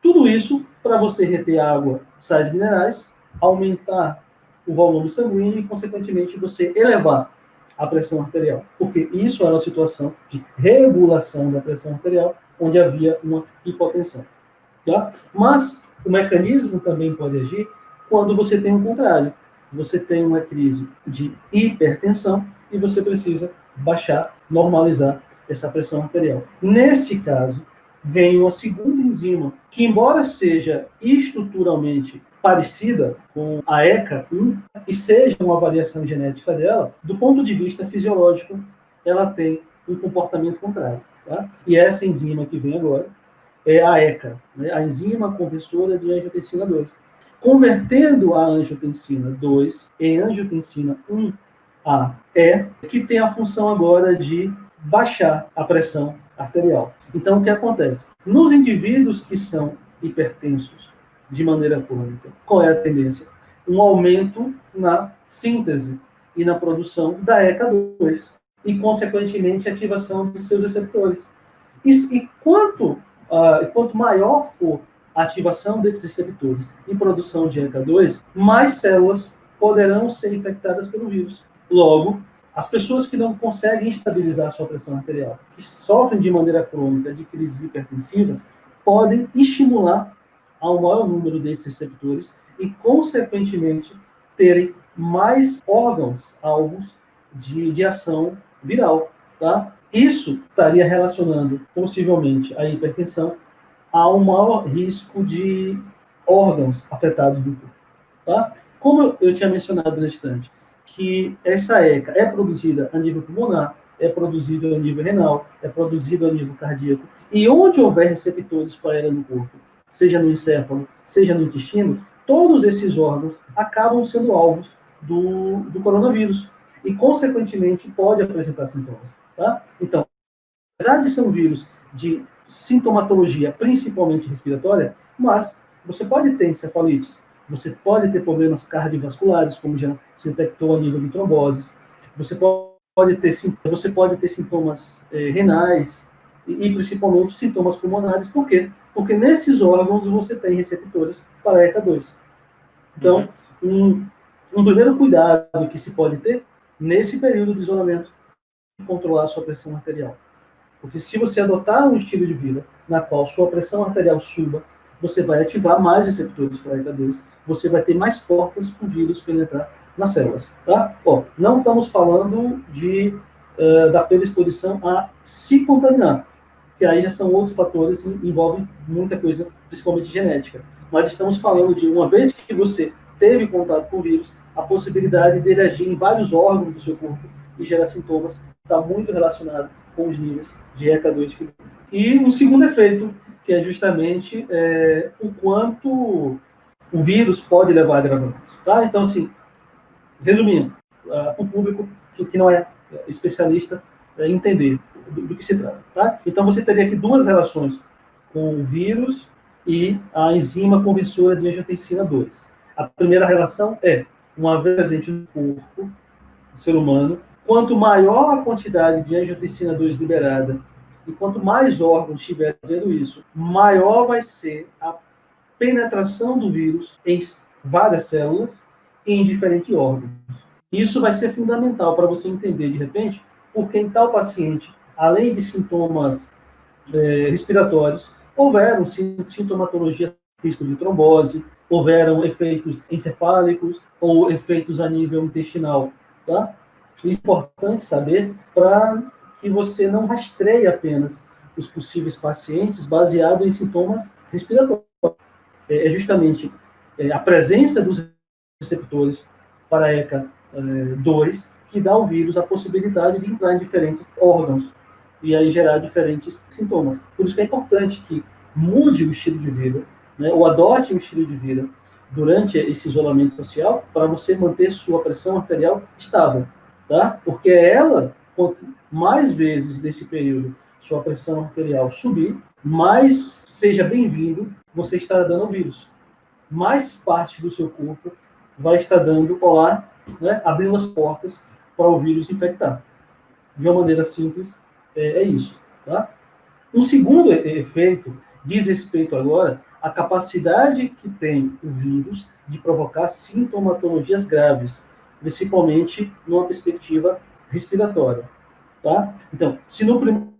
Tudo isso para você reter água, sais minerais, aumentar o volume sanguíneo e, consequentemente, você elevar a pressão arterial. Porque isso era uma situação de regulação da pressão arterial, onde havia uma hipotensão. Tá? Mas o mecanismo também pode agir quando você tem o contrário. Você tem uma crise de hipertensão e você precisa baixar, normalizar essa pressão arterial. Nesse caso, vem uma segunda enzima, que embora seja estruturalmente parecida com a ECA1 e seja uma variação genética dela, do ponto de vista fisiológico, ela tem um comportamento contrário. Tá? E essa enzima que vem agora é a ECA, né? A enzima conversora de angiotensina 2. Convertendo a angiotensina 2 em angiotensina 1A, que tem a função agora de baixar a pressão arterial. Então, o que acontece? Nos indivíduos que são hipertensos de maneira crônica, qual é a tendência? Um aumento na síntese e na produção da ECA2 e, consequentemente, ativação dos seus receptores. E quanto maior for a ativação desses receptores em produção de ECA2, mais células poderão ser infectadas pelo vírus. Logo, as pessoas que não conseguem estabilizar a sua pressão arterial, que sofrem de maneira crônica de crises hipertensivas, podem estimular ao maior número desses receptores e, consequentemente, terem mais órgãos alvos de ação viral. Tá? Isso estaria relacionando, possivelmente, a hipertensão a um maior risco de órgãos afetados do corpo. Tá? Como eu tinha mencionado no instante, que essa ECA é produzida a nível pulmonar, é produzida a nível renal, é produzida a nível cardíaco, e onde houver receptores para ela no corpo, seja no encéfalo, seja no intestino, todos esses órgãos acabam sendo alvos do coronavírus e, consequentemente, pode apresentar sintomas. Tá? Então, apesar de ser um vírus de sintomatologia principalmente respiratória, mas você pode ter encefalites, você pode ter problemas cardiovasculares, como já se detectou a nível de tromboses, você pode ter sintomas renais e principalmente sintomas pulmonares. Por quê? Porque nesses órgãos você tem receptores para ECA2. Então, um primeiro cuidado que se pode ter nesse período de isolamento é controlar a sua pressão arterial. Porque se você adotar um estilo de vida na qual sua pressão arterial suba, você vai ativar mais receptores para ECA2, você vai ter mais portas para o vírus penetrar nas células. Tá? Não estamos falando da predisposição a se contaminar, que aí já são outros fatores e envolvem muita coisa, principalmente genética. Mas estamos falando de, uma vez que você teve contato com o vírus, a possibilidade dele agir em vários órgãos do seu corpo e gerar sintomas está muito relacionado com os níveis de ECA2. E um segundo efeito, que é justamente o quanto o vírus pode levar a agravamentos. Tá? Então, assim, resumindo, o público que não é especialista entender do que se trata. Tá? Então, você teria aqui duas relações com o vírus e a enzima conversora de angiotensina 2. A primeira relação é, uma vez presente no corpo do ser humano, quanto maior a quantidade de angiotensina 2 liberada e quanto mais órgãos estiver fazendo isso, maior vai ser a penetração do vírus em várias células e em diferentes órgãos. Isso vai ser fundamental para você entender, de repente, porque em tal paciente, além de sintomas respiratórios, houveram sintomatologia, risco de trombose, houveram efeitos encefálicos ou efeitos a nível intestinal. Tá? Isso é importante saber para que você não rastreie apenas os possíveis pacientes baseado em sintomas respiratórios. É justamente a presença dos receptores para ECA2 que dá ao vírus a possibilidade de entrar em diferentes órgãos e aí gerar diferentes sintomas. Por isso que é importante que mude o estilo de vida, né, ou adote um estilo de vida durante esse isolamento social para você manter sua pressão arterial estável. Tá? Porque ela, quanto mais vezes nesse período sua pressão arterial subir, mais seja bem-vindo você estará dando ao vírus. Mais parte do seu corpo vai estar dando olá, né, abrindo as portas para o vírus infectar. De uma maneira simples, é isso. Tá? Um segundo efeito diz respeito agora a capacidade que tem o vírus de provocar sintomatologias graves, principalmente numa perspectiva respiratória. Tá? Então, se no primeiro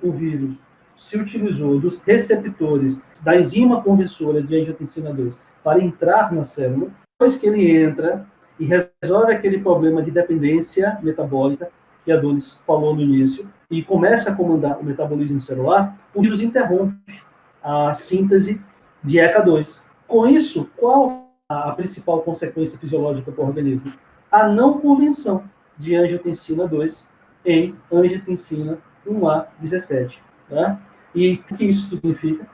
o vírus se utilizou dos receptores da enzima conversora de angiotensina 2 para entrar na célula, depois que ele entra e resolve aquele problema de dependência metabólica que a Donis falou no início, e começa a comandar o metabolismo celular, o vírus interrompe a síntese de ECA2. Com isso, qual a principal consequência fisiológica para o organismo? A não conversão de angiotensina 2 em angiotensina 1A17. Tá? E o que isso significa?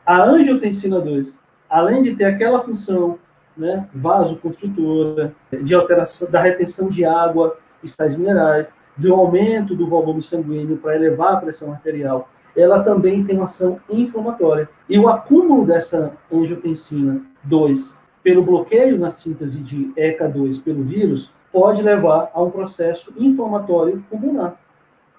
A angiotensina 2, além de ter aquela função, né, vasoconstritora, de alteração da retenção de água e sais minerais, do aumento do volume sanguíneo para elevar a pressão arterial, ela também tem uma ação inflamatória. E o acúmulo dessa angiotensina 2 pelo bloqueio na síntese de ECA2 pelo vírus pode levar a um processo inflamatório pulmonar.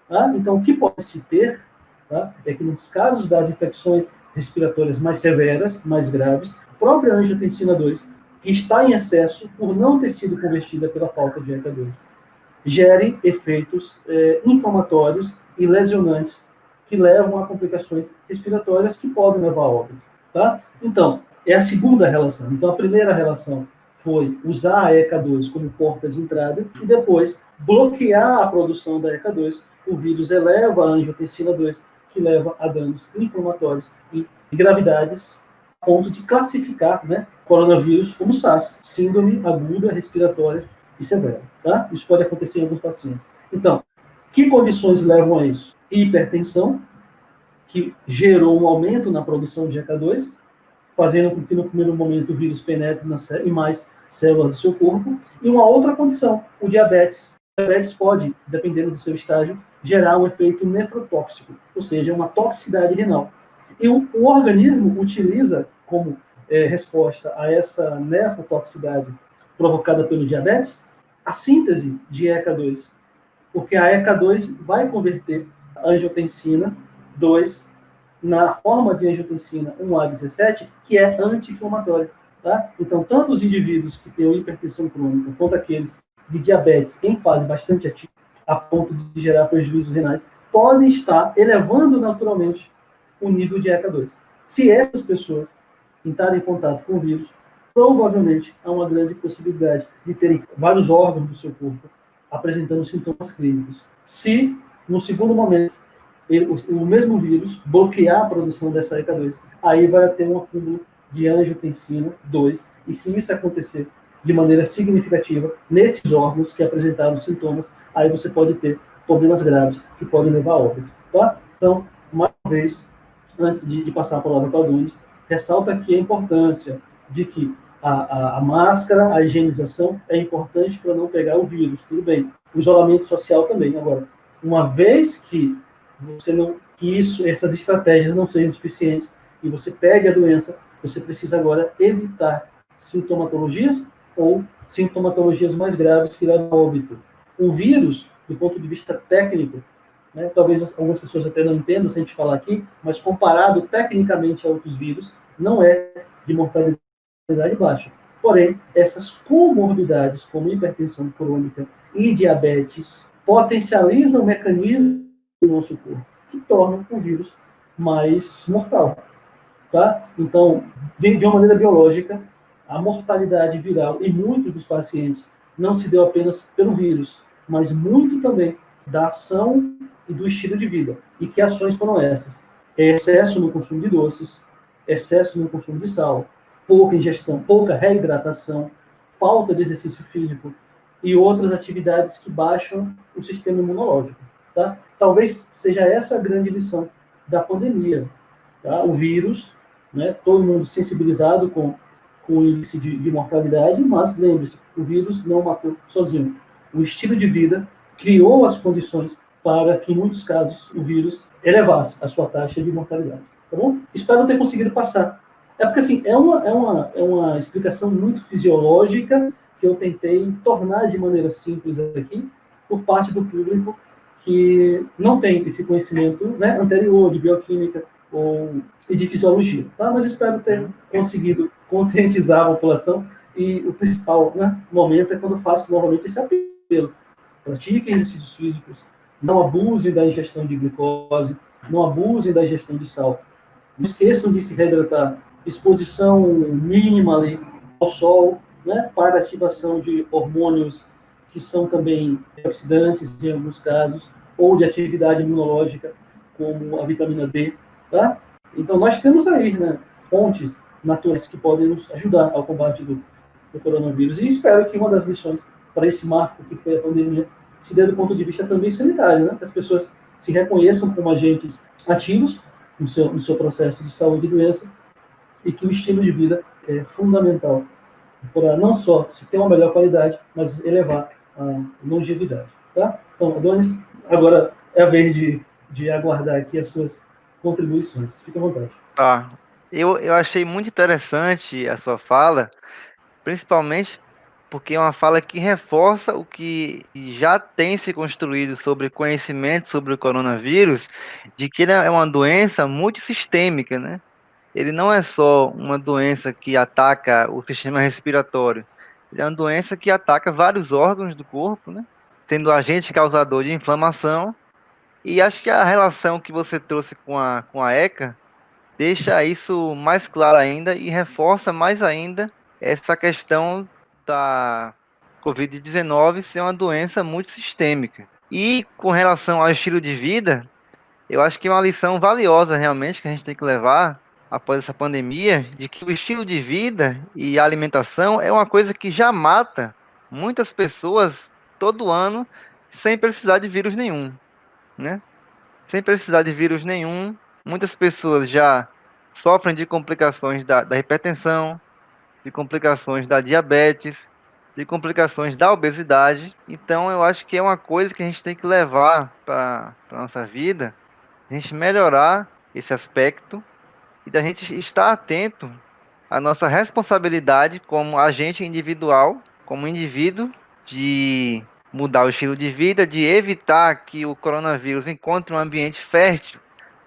Tá? Então, o que pode se ter, tá, é que nos casos das infecções respiratórias mais severas, mais graves, a própria angiotensina 2, que está em excesso por não ter sido convertida pela falta de ECA2, gere efeitos inflamatórios e lesionantes que levam a complicações respiratórias que podem levar a óbito. Tá? Então, é a segunda relação. Então, a primeira relação foi usar a ECA2 como porta de entrada e depois bloquear a produção da ECA2. O vírus eleva a angiotensina 2, que leva a danos inflamatórios e gravidades a ponto de classificar, né, coronavírus como SARS, síndrome aguda respiratória e severa. Tá? Isso pode acontecer em alguns pacientes. Então, que condições levam a isso? Hipertensão, que gerou um aumento na produção de ECA2, fazendo com que no primeiro momento o vírus penetre em mais células do seu corpo, e uma outra condição, o diabetes. O diabetes pode, dependendo do seu estágio, gerar um efeito nefrotóxico, ou seja, uma toxicidade renal. E o organismo utiliza como resposta a essa nefrotoxicidade provocada pelo diabetes a síntese de ECA2, porque a ECA2 vai converter a angiotensina 2 na forma de angiotensina 1A17, que é anti-inflamatória. Tá? Então, tanto os indivíduos que têm hipertensão crônica, quanto aqueles de diabetes em fase bastante ativa, a ponto de gerar prejuízos renais, podem estar elevando naturalmente o nível de ECA2. Se essas pessoas entrarem em contato com o vírus, provavelmente há uma grande possibilidade de terem vários órgãos do seu corpo apresentando sintomas clínicos. Se, no segundo momento, o mesmo vírus bloquear a produção dessa ECA2, aí vai ter um acúmulo de angiotensina 2, e se isso acontecer de maneira significativa nesses órgãos que apresentaram sintomas, aí você pode ter problemas graves que podem levar a óbito. Tá? Então, mais uma vez, antes de passar a palavra para a Dunes, ressalta aqui a importância de que a máscara, a higienização é importante para não pegar o vírus, tudo bem. O isolamento social também. Agora, uma vez que essas estratégias não sejam suficientes e você pegue a doença, você precisa agora evitar sintomatologias ou sintomatologias mais graves que levam a óbito. O vírus, do ponto de vista técnico, né, talvez algumas pessoas até não entendam se a gente falar aqui, mas comparado tecnicamente a outros vírus, não é de mortalidade baixa. Porém, essas comorbidades, como hipertensão crônica e diabetes, potencializam mecanismos do nosso corpo que tornam o vírus mais mortal. Tá? Então, de uma maneira biológica, a mortalidade viral em muitos dos pacientes não se deu apenas pelo vírus, mas muito também da ação e do estilo de vida. E que ações foram essas? Excesso no consumo de doces, excesso no consumo de sal, pouca ingestão, pouca reidratação, falta de exercício físico e outras atividades que baixam o sistema imunológico. Tá? Talvez seja essa a grande lição da pandemia. Tá? O vírus, né, todo mundo sensibilizado com o índice de mortalidade, mas lembre-se, o vírus não matou sozinho. O estilo de vida criou as condições para que, em muitos casos, o vírus elevasse a sua taxa de mortalidade. Tá bom? Espero ter conseguido passar. É porque, assim, é uma explicação muito fisiológica que eu tentei tornar de maneira simples aqui, por parte do público que não tem esse conhecimento, né, anterior de bioquímica, e de fisiologia. Tá? Mas espero ter conseguido conscientizar a população e o principal, né, momento é quando eu faço novamente esse apelo. Pratiquem exercícios físicos, não abusem da ingestão de glicose, não abusem da ingestão de sal. Não esqueçam de se reidratar. Exposição mínima ali ao sol, né, para ativação de hormônios que são também oxidantes em alguns casos, ou de atividade imunológica, como a vitamina D. Tá? Então, nós temos aí, né, fontes naturais que podem nos ajudar ao combate do coronavírus. E espero que uma das lições para esse marco que foi a pandemia se dê do ponto de vista também sanitário, né? Que as pessoas se reconheçam como agentes ativos no seu processo de saúde e doença e que o estilo de vida é fundamental para não só se ter uma melhor qualidade, mas elevar a longevidade. Tá? Então, Adonis, agora é a vez de aguardar aqui as suas contribuições. Fique à vontade. Tá. Eu achei muito interessante a sua fala, principalmente porque é uma fala que reforça o que já tem se construído sobre conhecimento sobre o coronavírus, de que ele é uma doença multissistêmica, né? Ele não é só uma doença que ataca o sistema respiratório, ele é uma doença que ataca vários órgãos do corpo, né? Sendo agente causador de inflamação. E acho que a relação que você trouxe com a ECA deixa isso mais claro ainda e reforça mais ainda essa questão da Covid-19 ser uma doença multissistêmica. E com relação ao estilo de vida, eu acho que é uma lição valiosa realmente que a gente tem que levar após essa pandemia, de que o estilo de vida e a alimentação é uma coisa que já mata muitas pessoas todo ano sem precisar de vírus nenhum, né? Sem precisar de vírus nenhum, muitas pessoas já sofrem de complicações da hipertensão, de complicações da diabetes, de complicações da obesidade. Então, eu acho que é uma coisa que a gente tem que levar para a nossa vida, a gente melhorar esse aspecto e da gente estar atento à nossa responsabilidade como agente individual, como indivíduo, de mudar o estilo de vida, de evitar que o coronavírus encontre um ambiente fértil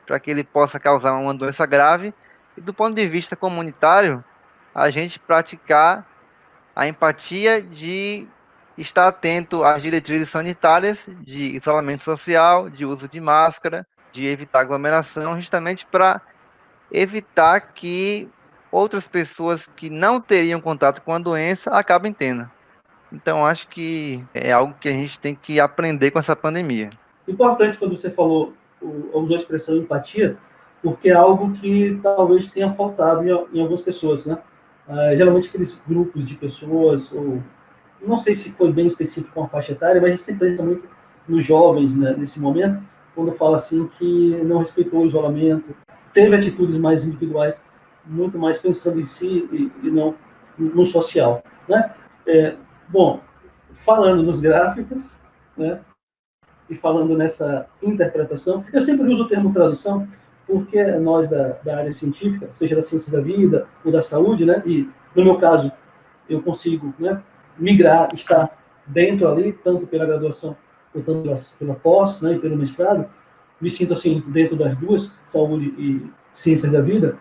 para que ele possa causar uma doença grave. E do ponto de vista comunitário, a gente praticar a empatia de estar atento às diretrizes sanitárias de isolamento social, de uso de máscara, de evitar aglomeração, justamente para evitar que outras pessoas que não teriam contato com a doença acabem tendo. Então, acho que é algo que a gente tem que aprender com essa pandemia. Importante quando você falou, usou a expressão empatia, porque é algo que talvez tenha faltado em algumas pessoas, né? Geralmente aqueles grupos de pessoas, ou não sei se foi bem específico com a faixa etária, mas a gente sempre pensa muito nos jovens, né, nesse momento, quando fala assim que não respeitou o isolamento, teve atitudes mais individuais, muito mais pensando em si e não no social, né? É, bom, falando nos gráficos, né, e falando nessa interpretação, eu sempre uso o termo tradução, porque nós da área científica, seja da ciência da vida ou da saúde, né, e no meu caso, eu consigo, né, migrar, estar dentro ali, tanto pela graduação ou tanto pela pós, né, e pelo mestrado, me sinto assim dentro das duas, saúde e ciências da vida.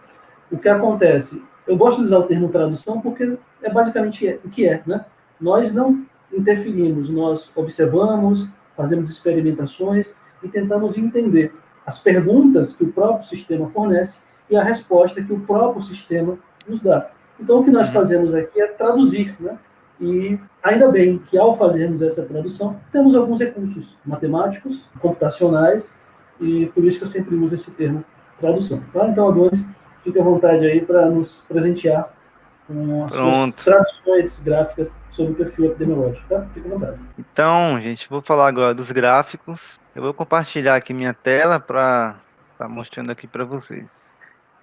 O que acontece? Eu gosto de usar o termo tradução porque é basicamente o que é, né? Nós não interferimos, nós observamos, fazemos experimentações e tentamos entender as perguntas que o próprio sistema fornece e a resposta que o próprio sistema nos dá. Então, o que nós fazemos aqui é traduzir, né? E ainda bem que, ao fazermos essa tradução, temos alguns recursos matemáticos, computacionais, e por isso que eu sempre uso esse termo tradução. Tá? Então, Adonis, fique à vontade aí para nos presentear com as suas Pronto. traduções gráficas sobre o perfil epidemiológico. Tá? Fique à vontade. Então, gente, vou falar agora dos gráficos. Eu vou compartilhar aqui minha tela para estar mostrando aqui para vocês.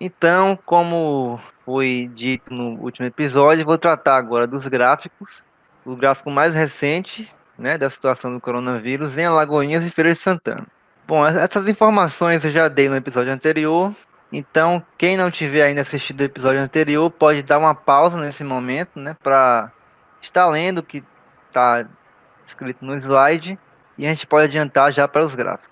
Então, como foi dito no último episódio, vou tratar agora dos gráficos. O gráfico mais recente, né, da situação do coronavírus em Alagoinhas e Feira de Santana. Bom, essas informações eu já dei no episódio anterior. Então, quem não tiver ainda assistido o episódio anterior, pode dar uma pausa nesse momento, né, para estar lendo o que está escrito no slide e a gente pode adiantar já para os gráficos.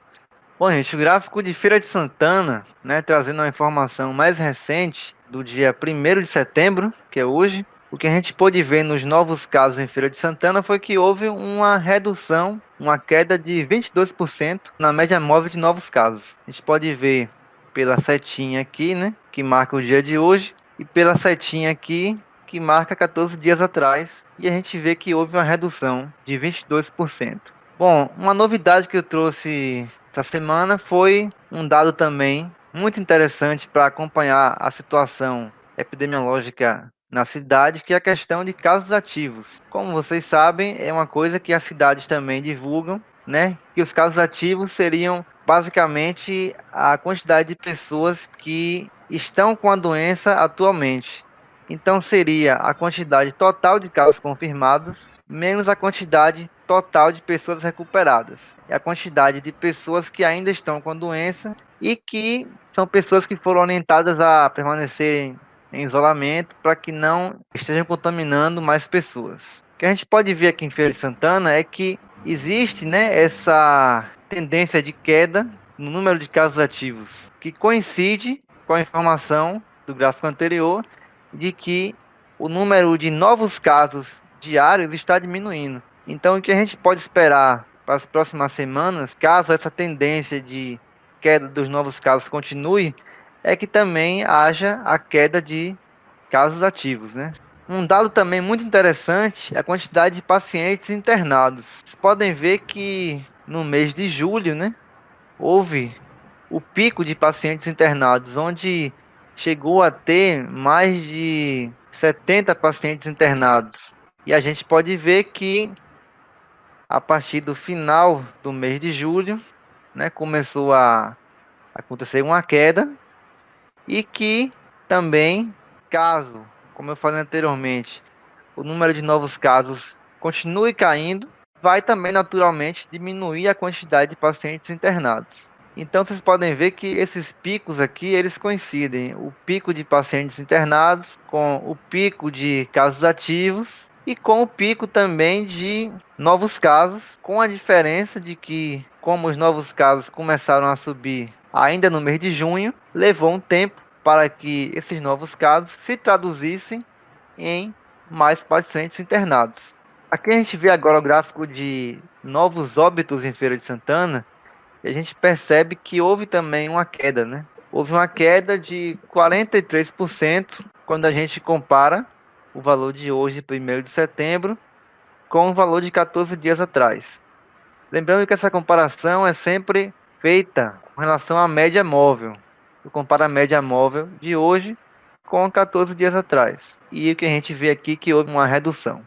Bom, gente, o gráfico de Feira de Santana, né, trazendo uma informação mais recente do dia 1º de setembro, que é hoje, o que a gente pôde ver nos novos casos em Feira de Santana foi que houve uma redução, uma queda de 22% na média móvel de novos casos. A gente pode ver pela setinha aqui, né, que marca o dia de hoje, e pela setinha aqui, que marca 14 dias atrás, e a gente vê que houve uma redução de 22%. Bom, uma novidade que eu trouxe essa semana foi um dado também muito interessante para acompanhar a situação epidemiológica na cidade, que é a questão de casos ativos. Como vocês sabem, é uma coisa que as cidades também divulgam, né? Que os casos ativos seriam basicamente a quantidade de pessoas que estão com a doença atualmente. Então seria a quantidade total de casos confirmados menos a quantidade total de pessoas recuperadas. É a quantidade de pessoas que ainda estão com a doença e que são pessoas que foram orientadas a permanecerem em isolamento para que não estejam contaminando mais pessoas. O que a gente pode ver aqui em Feira de Santana é que existe, né, essa tendência de queda no número de casos ativos, que coincide com a informação do gráfico anterior de que o número de novos casos diários está diminuindo. Então, o que a gente pode esperar para as próximas semanas, caso essa tendência de queda dos novos casos continue, é que também haja a queda de casos ativos, né? Um dado também muito interessante é a quantidade de pacientes internados. Vocês podem ver que no mês de julho, né, houve o pico de pacientes internados, onde chegou a ter mais de 70 pacientes internados. E a gente pode ver que a partir do final do mês de julho, né, começou a acontecer uma queda e que também, caso, como eu falei anteriormente, o número de novos casos continue caindo, vai também naturalmente diminuir a quantidade de pacientes internados. Então vocês podem ver que esses picos aqui, eles coincidem, o pico de pacientes internados com o pico de casos ativos e com o pico também de novos casos, com a diferença de que, como os novos casos começaram a subir ainda no mês de junho, levou um tempo para que esses novos casos se traduzissem em mais pacientes internados. Aqui a gente vê agora o gráfico de novos óbitos em Feira de Santana e a gente percebe que houve também uma queda, né? Houve uma queda de 43% quando a gente compara o valor de hoje, 1º de setembro, com o valor de 14 dias atrás. Lembrando que essa comparação é sempre feita com relação à média móvel. Eu comparo a média móvel de hoje com 14 dias atrás. E o que a gente vê aqui é que houve uma redução.